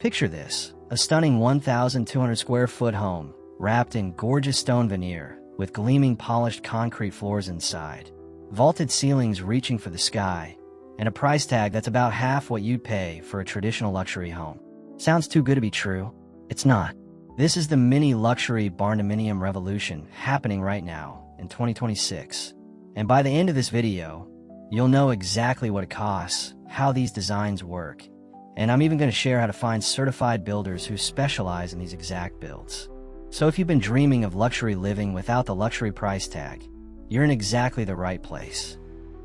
Picture this, a stunning 1,200 square foot home, wrapped in gorgeous stone veneer, with gleaming polished concrete floors inside, vaulted ceilings reaching for the sky, and a price tag that's about half what you'd pay for a traditional luxury home. Sounds too good to be true? It's not. This is the mini luxury barndominium revolution happening right now in 2026. And by the end of this video, you'll know exactly what it costs, how these designs work, and I'm even going to share how to find certified builders who specialize in these exact builds. So if you've been dreaming of luxury living without the luxury price tag, you're in exactly the right place.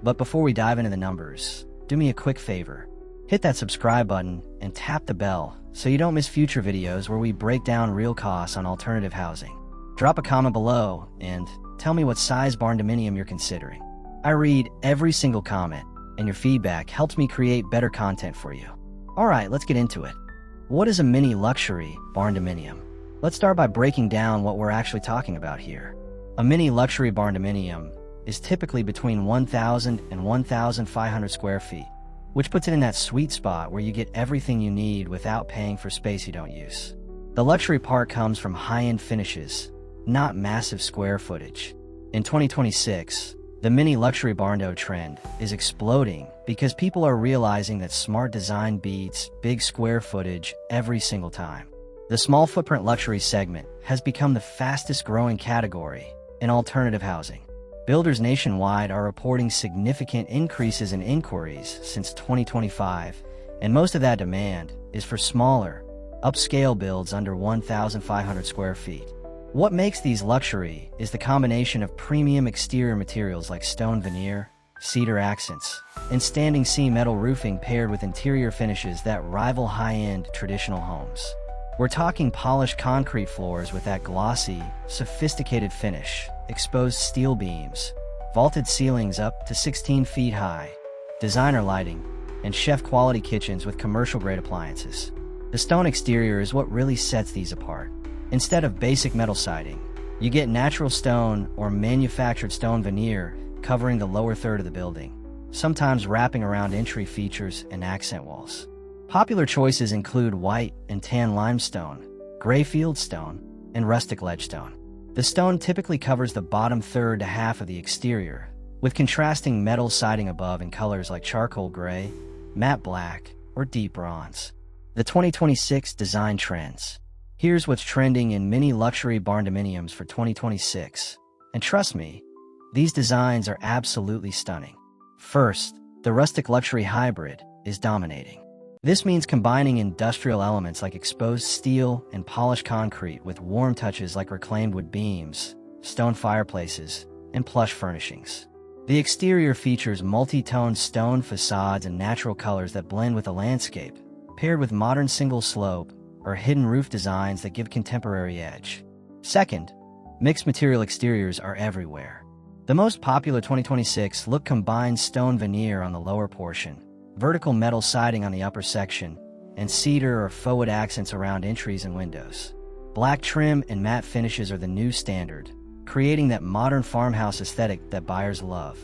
But before we dive into the numbers, do me a quick favor. Hit that subscribe button and tap the bell so you don't miss future videos where we break down real costs on alternative housing. Drop a comment below and tell me what size barndominium you're considering. I read every single comment, and your feedback helps me create better content for you. Alright, let's get into it. What is a mini luxury barndominium? Let's start by breaking down what we're actually talking about here. A mini luxury barndominium is typically between 1,000 and 1,500 square feet, which puts it in that sweet spot where you get everything you need without paying for space you don't use. The luxury part comes from high-end finishes, not massive square footage. In 2026, the mini luxury barndo trend is exploding because people are realizing that smart design beats big square footage every single time. The small footprint luxury segment has become the fastest growing category in alternative housing. Builders nationwide are reporting significant increases in inquiries since 2025, and most of that demand is for smaller, upscale builds under 1,500 square feet. What makes these luxury is the combination of premium exterior materials like stone veneer, cedar accents, and standing seam metal roofing paired with interior finishes that rival high-end traditional homes. We're talking polished concrete floors with that glossy, sophisticated finish, exposed steel beams, vaulted ceilings up to 16 feet high, designer lighting, and chef-quality kitchens with commercial-grade appliances. The stone exterior is what really sets these apart. Instead of basic metal siding, you get natural stone or manufactured stone veneer covering the lower third of the building, sometimes wrapping around entry features and accent walls. Popular choices include white and tan limestone, gray fieldstone, and rustic ledgestone. The stone typically covers the bottom third to half of the exterior, with contrasting metal siding above in colors like charcoal gray, matte black, or deep bronze. The 2026 design trends. Here's what's trending in mini luxury barndominiums for 2026. And trust me, these designs are absolutely stunning. First, the rustic luxury hybrid is dominating. This means combining industrial elements like exposed steel and polished concrete with warm touches like reclaimed wood beams, stone fireplaces, and plush furnishings. The exterior features multi-toned stone facades and natural colors that blend with the landscape, paired with modern single-slope or hidden roof designs that give contemporary edge. Second, mixed material exteriors are everywhere. The most popular 2026 look combines stone veneer on the lower portion, vertical metal siding on the upper section, and cedar or faux wood accents around entries and windows. Black trim and matte finishes are the new standard, creating that modern farmhouse aesthetic that buyers love.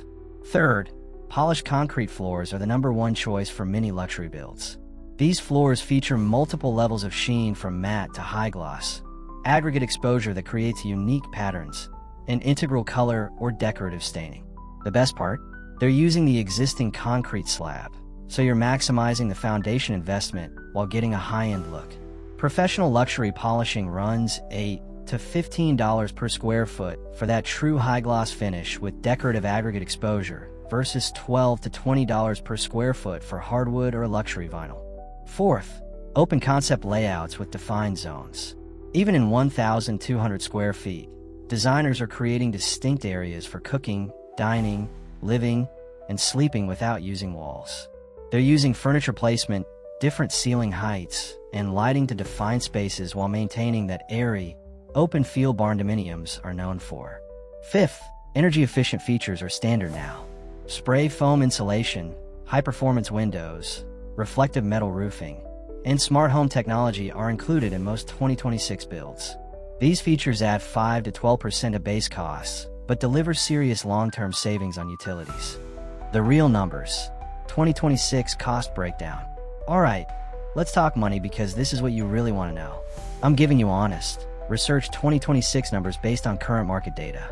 Third, polished concrete floors are the #1 choice for mini luxury builds. These floors feature multiple levels of sheen from matte to high gloss, aggregate exposure that creates unique patterns, and integral color or decorative staining. The best part? They're using the existing concrete slab, so you're maximizing the foundation investment while getting a high-end look. Professional luxury polishing runs $8 to $15 per square foot for that true high-gloss finish with decorative aggregate exposure versus $12 to $20 per square foot for hardwood or luxury vinyl. Fourth, open concept layouts with defined zones. Even in 1,200 square feet, designers are creating distinct areas for cooking, dining, living, and sleeping without using walls. They're using furniture placement, different ceiling heights, and lighting to define spaces while maintaining that airy, open-feel barndominiums are known for. Fifth, energy-efficient features are standard now. Spray foam insulation, high-performance windows, reflective metal roofing, and smart home technology are included in most 2026 builds. These features add 5 to 12% of base costs, but deliver serious long-term savings on utilities. The real numbers. 2026 cost breakdown. Alright, Let's talk money because this is what you really want to know. I'm giving you honest, research 2026 numbers based on current market data.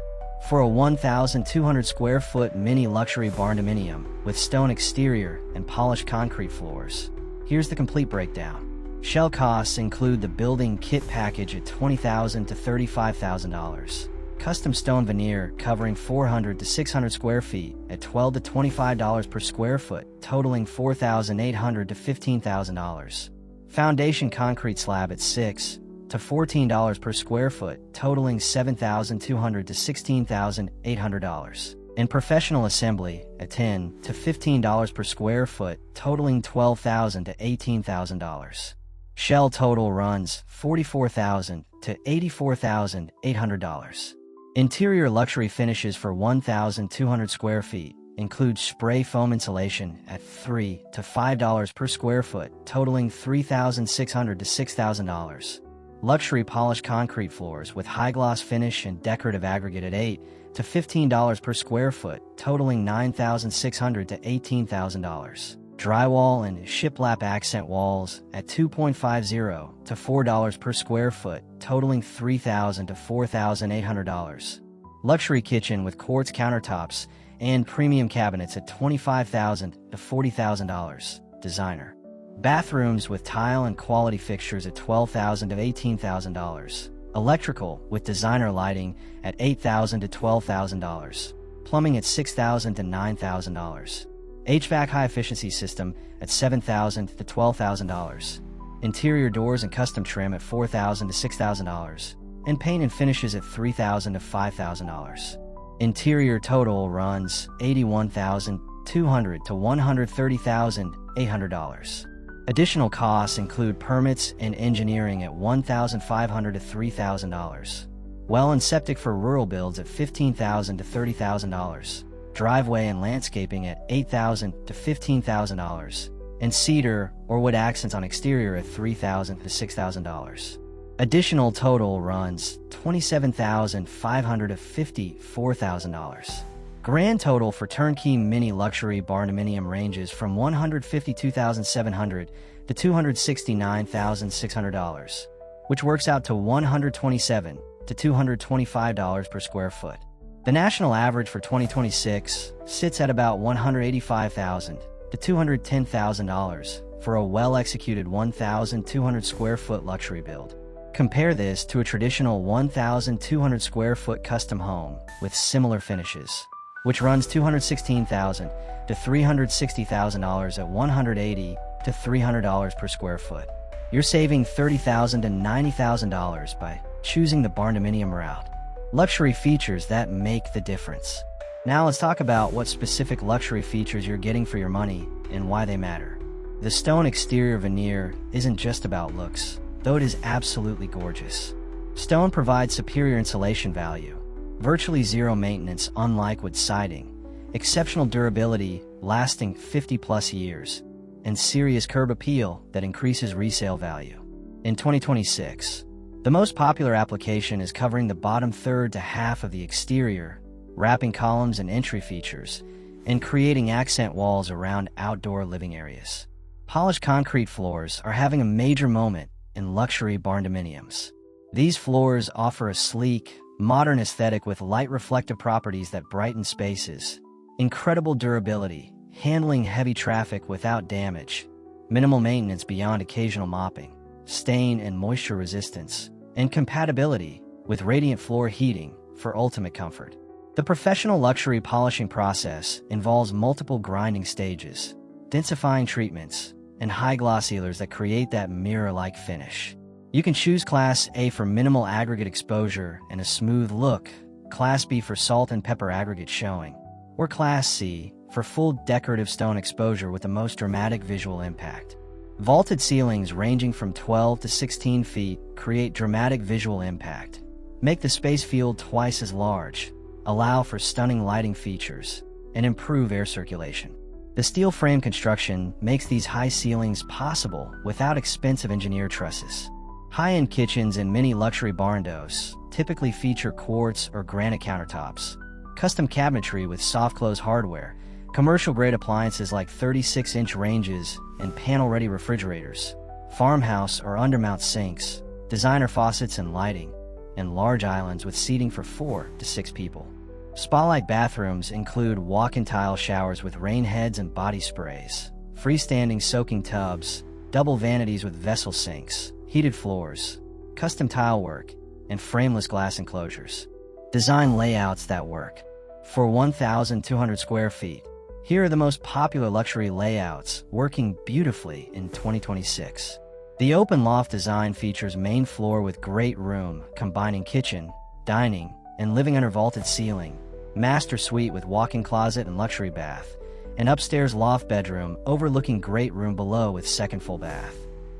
For a 1,200 square foot mini luxury barndominium with stone exterior and polished concrete floors, here's the complete breakdown. Shell costs include the building kit package at $20,000 to $35,000. Custom stone veneer covering 400 to 600 square feet at $12 to $25 per square foot, totaling $4,800 to $15,000. Foundation concrete slab at $6 to $14 per square foot, totaling $7,200 to $16,800. And professional assembly at $10 to $15 per square foot, totaling $12,000 to $18,000. Shell total runs $44,000 to $84,800. Interior luxury finishes for 1,200 square feet include spray foam insulation at $3 to $5 per square foot, totaling $3,600 to $6,000. Luxury polished concrete floors with high gloss finish and decorative aggregate at $8 to $15 per square foot, totaling $9,600 to $18,000. Drywall and shiplap accent walls at $2.50 to $4 per square foot, totaling $3,000 to $4,800. Luxury kitchen with quartz countertops and premium cabinets at $25,000 to $40,000. Designer bathrooms with tile and quality fixtures at $12,000 to $18,000. Electrical with designer lighting at $8,000 to $12,000. Plumbing at $6,000 to $9,000. HVAC high-efficiency system at $7,000 to $12,000. Interior doors and custom trim at $4,000 to $6,000. And paint and finishes at $3,000 to $5,000. Interior total runs $81,200 to $130,800. Additional costs include permits and engineering at $1,500 to $3,000. Well and septic for rural builds at $15,000 to $30,000. Driveway and landscaping at $8,000 to $15,000, and cedar or wood accents on exterior at $3,000 to $6,000. Additional total runs $27,500 to $54,000. Grand total for turnkey mini luxury barndominium ranges from $152,700 to $269,600, which works out to $127 to $225 per square foot. The national average for 2026 sits at about $185,000 to $210,000 for a well-executed 1,200 square foot luxury build. Compare this to a traditional 1,200 square foot custom home with similar finishes, which runs $216,000 to $360,000 at $180 to $300 per square foot. You're saving $30,000 to $90,000 by choosing the barndominium route. Luxury features that make the difference. Now let's talk about what specific luxury features you're getting for your money and why they matter. The stone exterior veneer isn't just about looks, though it is absolutely gorgeous. Stone provides superior insulation value, virtually zero maintenance unlike wood siding, exceptional durability lasting 50+ years, and serious curb appeal that increases resale value. In 2026, the most popular application is covering the bottom third to half of the exterior, wrapping columns and entry features, and creating accent walls around outdoor living areas. Polished concrete floors are having a major moment in luxury barndominiums. These floors offer a sleek, modern aesthetic with light reflective properties that brighten spaces, incredible durability, handling heavy traffic without damage, minimal maintenance beyond occasional mopping, stain and moisture resistance, and compatibility with radiant floor heating for ultimate comfort. The professional luxury polishing process involves multiple grinding stages, densifying treatments, and high gloss sealers that create that mirror-like finish. You can choose Class A for minimal aggregate exposure and a smooth look, Class B for salt and pepper aggregate showing, or Class C for full decorative stone exposure with the most dramatic visual impact. Vaulted ceilings ranging from 12 to 16 feet create dramatic visual impact, make the space feel twice as large, allow for stunning lighting features, and improve air circulation. The steel frame construction makes these high ceilings possible without expensive engineered trusses. High-end kitchens and mini luxury barndos typically feature quartz or granite countertops, custom cabinetry with soft-close hardware, commercial-grade appliances like 36-inch ranges and panel-ready refrigerators, farmhouse or undermount sinks, designer faucets and lighting, and large islands with seating for 4 to 6 people. Spa-like bathrooms include walk-in tile showers with rain heads and body sprays, freestanding soaking tubs, double vanities with vessel sinks, heated floors, custom tile work, and frameless glass enclosures. Design layouts that work. For 1,200 square feet, here are the most popular luxury layouts working beautifully in 2026. The open loft design features main floor with great room, combining kitchen, dining, and living under vaulted ceiling, master suite with walk-in closet and luxury bath, and upstairs loft bedroom overlooking great room below with second full bath.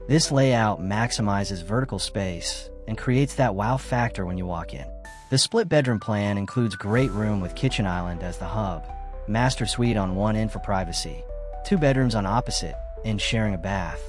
This layout maximizes vertical space and creates that wow factor when you walk in. The split bedroom plan includes great room with kitchen island as the hub, master suite on one end for privacy, 2 bedrooms on opposite and sharing a bath,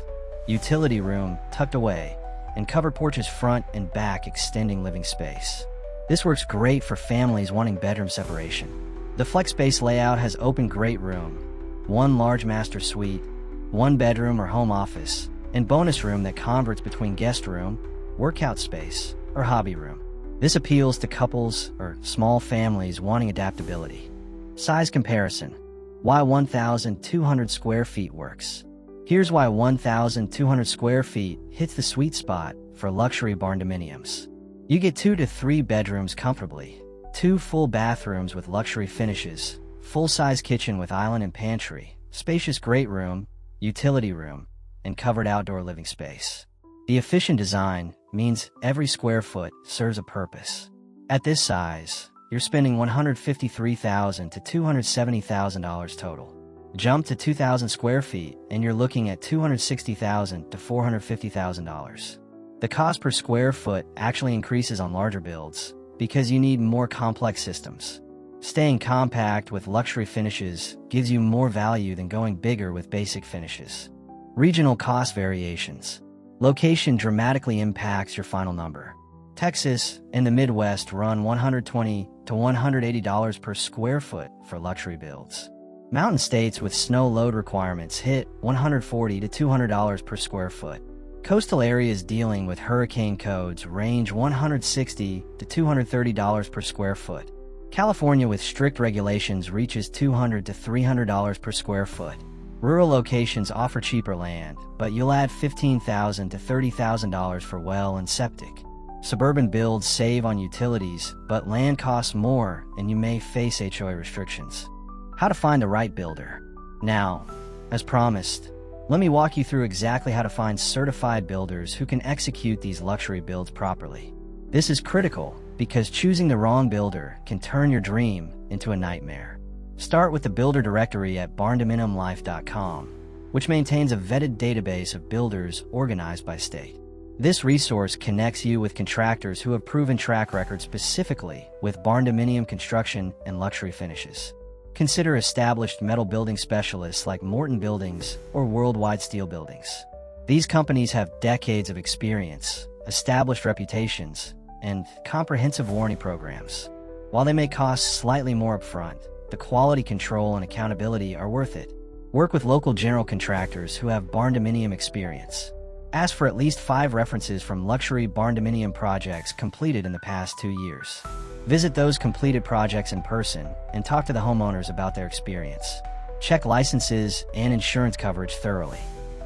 utility room tucked away, and covered porches front and back extending living space. This works great for families wanting bedroom separation. The flex space layout has open great room, 1 large master suite, 1 bedroom or home office, and bonus room that converts between guest room, workout space, or hobby room. This appeals to couples or small families wanting adaptability. Size comparison. Why 1,200 square feet works. Here's why 1,200 square feet hits the sweet spot for luxury barndominiums. You get 2 to 3 bedrooms comfortably, 2 full bathrooms with luxury finishes, full-size kitchen with island and pantry, spacious great room, utility room, and covered outdoor living space. The efficient design means every square foot serves a purpose. At this size, you're spending $153,000 to $270,000 total. Jump to 2,000 square feet and you're looking at $260,000 to $450,000. The cost per square foot actually increases on larger builds because you need more complex systems. Staying compact with luxury finishes gives you more value than going bigger with basic finishes. Regional cost variations. Location dramatically impacts your final number. Texas and the Midwest run $120 to $180 per square foot for luxury builds. Mountain states with snow load requirements hit $140 to $200 per square foot. Coastal areas dealing with hurricane codes range $160 to $230 per square foot. California with strict regulations reaches $200 to $300 per square foot. Rural locations offer cheaper land, but you'll add $15,000 to $30,000 for well and septic. Suburban builds save on utilities, but land costs more and you may face HOA restrictions. How to find the right builder. Now, as promised, let me walk you through exactly how to find certified builders who can execute these luxury builds properly. This is critical because choosing the wrong builder can turn your dream into a nightmare. Start with the builder directory at barndominiumlife.com, which maintains a vetted database of builders organized by state. This resource connects you with contractors who have proven track records specifically with barndominium construction and luxury finishes. Consider established metal building specialists like Morton Buildings or Worldwide Steel Buildings. These companies have decades of experience, established reputations, and comprehensive warranty programs. While they may cost slightly more upfront, the quality control and accountability are worth it. Work with local general contractors who have barndominium experience. Ask for at least 5 references from luxury barndominium projects completed in the past 2 years. Visit those completed projects in person and talk to the homeowners about their experience. Check licenses and insurance coverage thoroughly.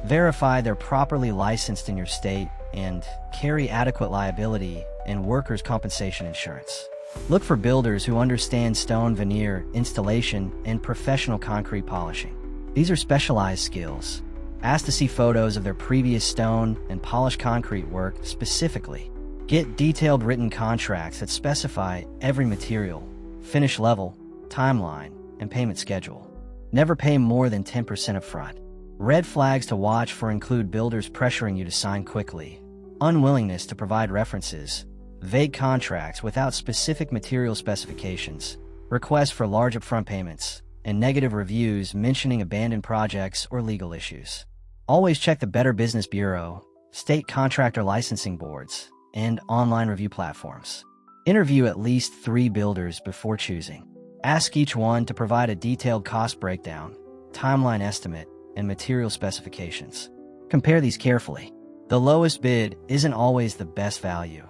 Verify they're properly licensed in your state and carry adequate liability and workers' compensation insurance. Look for builders who understand stone veneer, installation, and professional concrete polishing. These are specialized skills. Ask to see photos of their previous stone and polished concrete work specifically. Get detailed written contracts that specify every material, finish level, timeline, and payment schedule. Never pay more than 10% upfront. Red flags to watch for include builders pressuring you to sign quickly, unwillingness to provide references, vague contracts without specific material specifications, requests for large upfront payments, and negative reviews mentioning abandoned projects or legal issues. Always check the Better Business Bureau, state contractor licensing boards, and online review platforms. Interview at least 3 builders before choosing. Ask each one to provide a detailed cost breakdown, timeline estimate, and material specifications. Compare these carefully. The lowest bid isn't always the best value,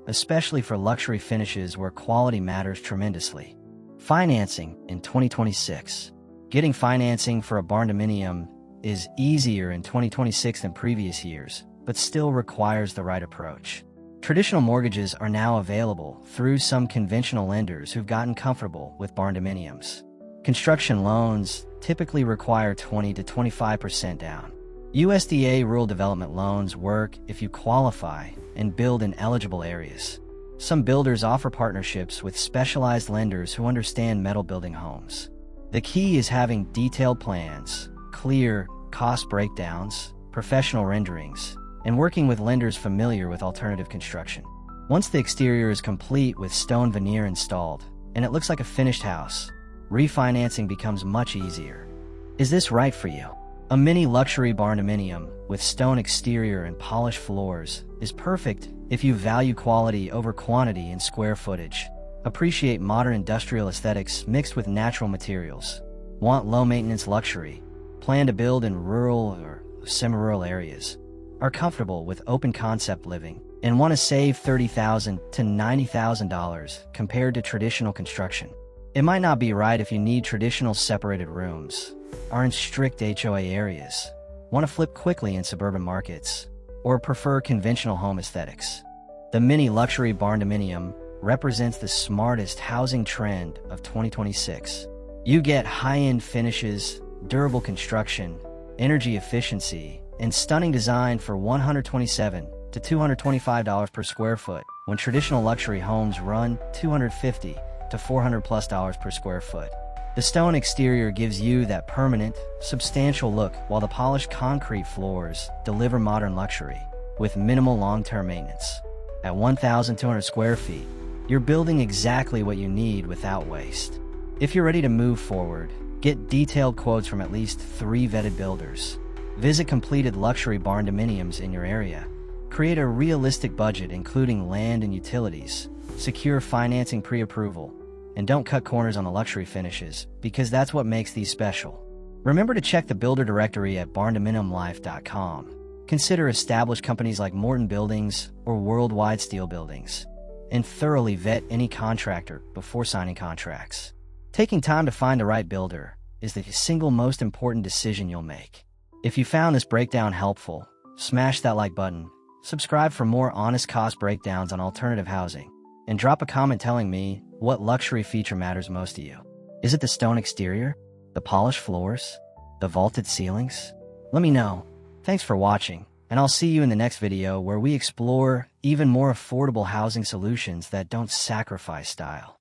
especially for luxury finishes where quality matters tremendously. Financing in 2026. Getting financing for a barndominium is easier in 2026 than previous years, but still requires the right approach. Traditional mortgages are now available through some conventional lenders who've gotten comfortable with barndominiums. Construction loans typically require 20 to 25% down. USDA rural development loans work if you qualify and build in eligible areas. Some builders offer partnerships with specialized lenders who understand metal building homes. The key is having detailed plans, clear cost breakdowns, professional renderings, and working with lenders familiar with alternative construction. Once the exterior is complete with stone veneer installed, and it looks like a finished house, refinancing becomes much easier. Is this right for you? A mini luxury barndominium with stone exterior and polished floors is perfect if you value quality over quantity in square footage, appreciate modern industrial aesthetics mixed with natural materials, want low-maintenance luxury, plan to build in rural or semi-rural areas, are comfortable with open-concept living, and want to save $30,000 to $90,000 compared to traditional construction. It might not be right if you need traditional separated rooms, are in strict HOA areas, want to flip quickly in suburban markets, or prefer conventional home aesthetics. The mini luxury barndominium represents the smartest housing trend of 2026. You get high-end finishes, durable construction, energy efficiency, and stunning design for $127 to $225 per square foot, when traditional luxury homes run $250 to $400+ per square foot. The stone exterior gives you that permanent, substantial look, while the polished concrete floors deliver modern luxury with minimal long-term maintenance. At 1,200 square feet, you're building exactly what you need without waste. If you're ready to move forward, get detailed quotes from at least 3 vetted builders. Visit completed luxury barndominiums in your area. Create a realistic budget including land and utilities. Secure financing pre-approval. And don't cut corners on the luxury finishes, because that's what makes these special. Remember to check the builder directory at barndominiumlife.com. Consider established companies like Morton Buildings or Worldwide Steel Buildings, and thoroughly vet any contractor before signing contracts. Taking time to find the right builder is the single most important decision you'll make. If you found this breakdown helpful, smash that like button, subscribe for more honest cost breakdowns on alternative housing, and drop a comment telling me what luxury feature matters most to you. Is it the stone exterior? The polished floors? The vaulted ceilings? Let me know. Thanks for watching, and I'll see you in the next video where we explore even more affordable housing solutions that don't sacrifice style.